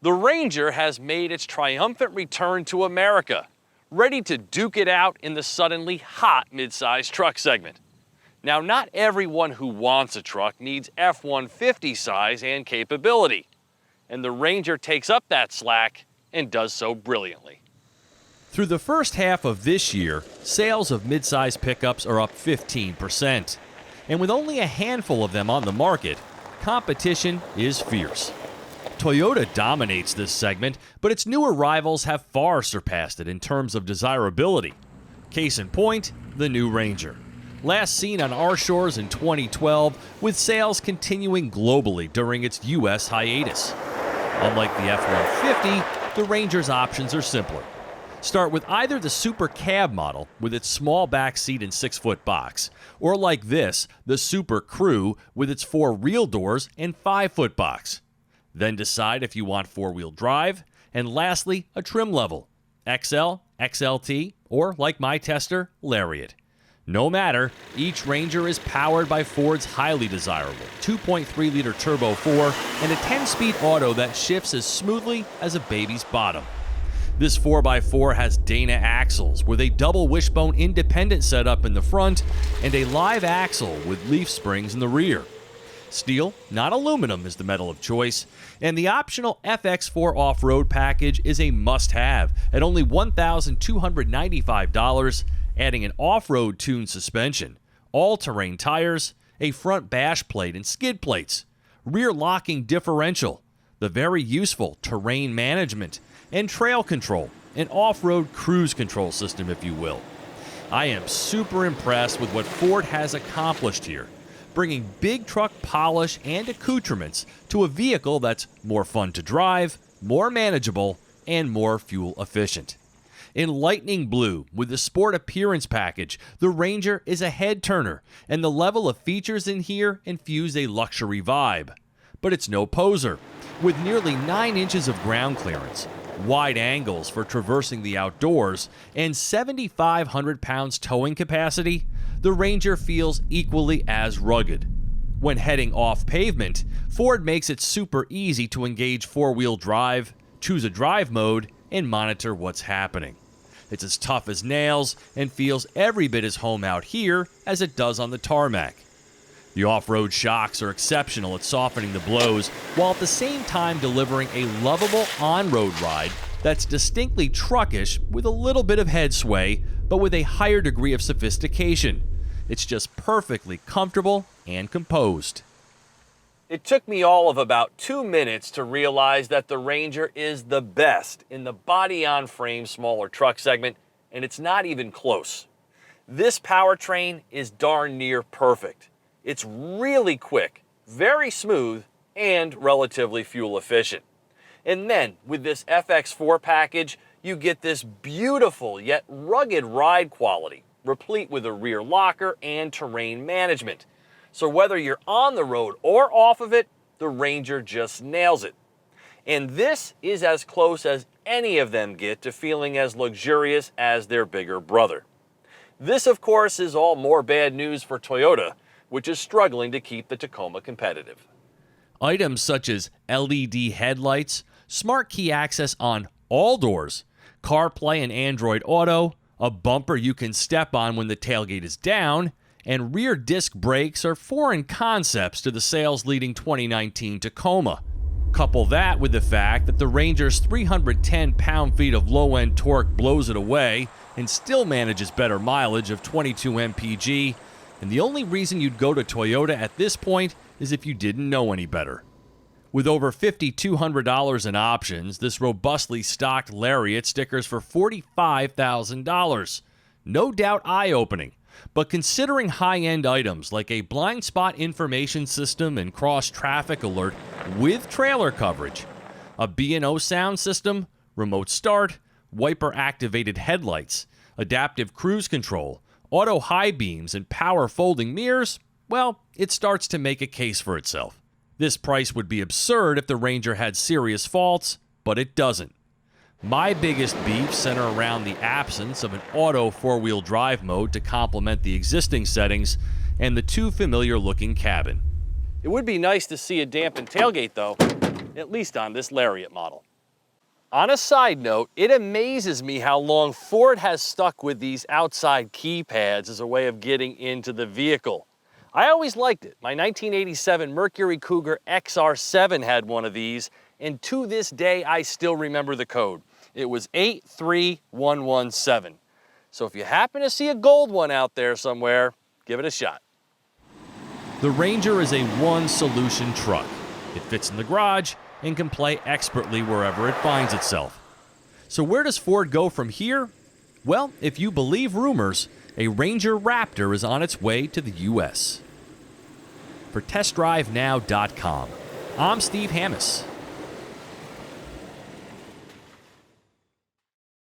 The Ranger has made its triumphant return to America, ready to duke it out in the suddenly hot midsize truck segment. Now, not everyone who wants a truck needs F-150 size and capability, and the Ranger takes up that slack and does so brilliantly. Through the first half of this year, sales of midsize pickups are up 15%. And with only a handful of them on the market, competition is fierce. Toyota dominates this segment, but its newer rivals have far surpassed it in terms of desirability. Case in point, the new Ranger. Last seen on our shores in 2012, with sales continuing globally during its U.S. hiatus. Unlike the F-150, the Ranger's options are simpler. Start with either the Super Cab model with its small back seat and 6-foot box, or like this, the Super Crew with its 4 real doors and 5-foot box. Then decide if you want 4-wheel drive, and lastly, a trim level, XL, XLT, or like my tester, Lariat. No matter, each Ranger is powered by Ford's highly desirable 2.3-liter Turbo 4 and a 10-speed auto that shifts as smoothly as a baby's bottom. This 4x4 has Dana axles with a double wishbone independent setup in the front and a live axle with leaf springs in the rear. Steel, not aluminum, is the metal of choice, and the optional FX4 off-road package is a must-have at only $1,295, adding an off-road tuned suspension, all-terrain tires, a front bash plate and skid plates, rear locking differential, the very useful terrain management, and trail control, an off-road cruise control system, if you will. I am super impressed with what Ford has accomplished here, bringing big truck polish and accoutrements to a vehicle that's more fun to drive, more manageable, and more fuel efficient. In lightning blue, with the Sport Appearance package, the Ranger is a head-turner, and the level of features in here infuse a luxury vibe. But it's no poser. With nearly 9 inches of ground clearance, wide angles for traversing the outdoors, and 7,500 pounds towing capacity, the Ranger feels equally as rugged. When heading off pavement, Ford makes it super easy to engage 4-wheel drive, choose a drive mode, and monitor what's happening. It's as tough as nails and feels every bit as home out here as it does on the tarmac. The off-road shocks are exceptional at softening the blows, while at the same time delivering a lovable on-road ride that's distinctly truckish with a little bit of head sway, but with a higher degree of sophistication. It's just perfectly comfortable and composed. It took me all of about 2 minutes to realize that the Ranger is the best in the body-on-frame smaller truck segment, and it's not even close. This powertrain is darn near perfect. It's really quick, very smooth, and relatively fuel efficient. And then, with this FX4 package, you get this beautiful yet rugged ride quality, replete with a rear locker and terrain management. So whether you're on the road or off of it, the Ranger just nails it. And this is as close as any of them get to feeling as luxurious as their bigger brother. This, of course, is all more bad news for Toyota, which is struggling to keep the Tacoma competitive. Items such as LED headlights, smart key access on all doors, CarPlay and Android Auto, a bumper you can step on when the tailgate is down, and rear disc brakes are foreign concepts to the sales-leading 2019 Tacoma. Couple that with the fact that the Ranger's 310 pound-feet of low-end torque blows it away and still manages better mileage of 22 mpg, and the only reason you'd go to Toyota at this point is if you didn't know any better. With over $5,200 in options, this robustly stocked Lariat stickers for $45,000. No doubt eye-opening, but considering high-end items like a blind spot information system and cross-traffic alert with trailer coverage, a B&O sound system, remote start, wiper-activated headlights, adaptive cruise control, auto high beams, and power folding mirrors, well, it starts to make a case for itself. This price would be absurd if the Ranger had serious faults, but it doesn't. My biggest beefs center around the absence of an auto 4-wheel drive mode to complement the existing settings and the too familiar-looking cabin. It would be nice to see a dampened tailgate, though, at least on this Lariat model. On a side note, it amazes me how long Ford has stuck with these outside keypads as a way of getting into the vehicle. I always liked it. My 1987 Mercury Cougar XR7 had one of these, and to this day I still remember the code. It was 83117. So if you happen to see a gold one out there somewhere, give it a shot. The Ranger is a one-solution truck. It fits in the garage and can play expertly wherever it finds itself. So where does Ford go from here? Well, if you believe rumors, a Ranger Raptor is on its way to the U.S. For TestDriveNow.com, I'm Steve Hammis.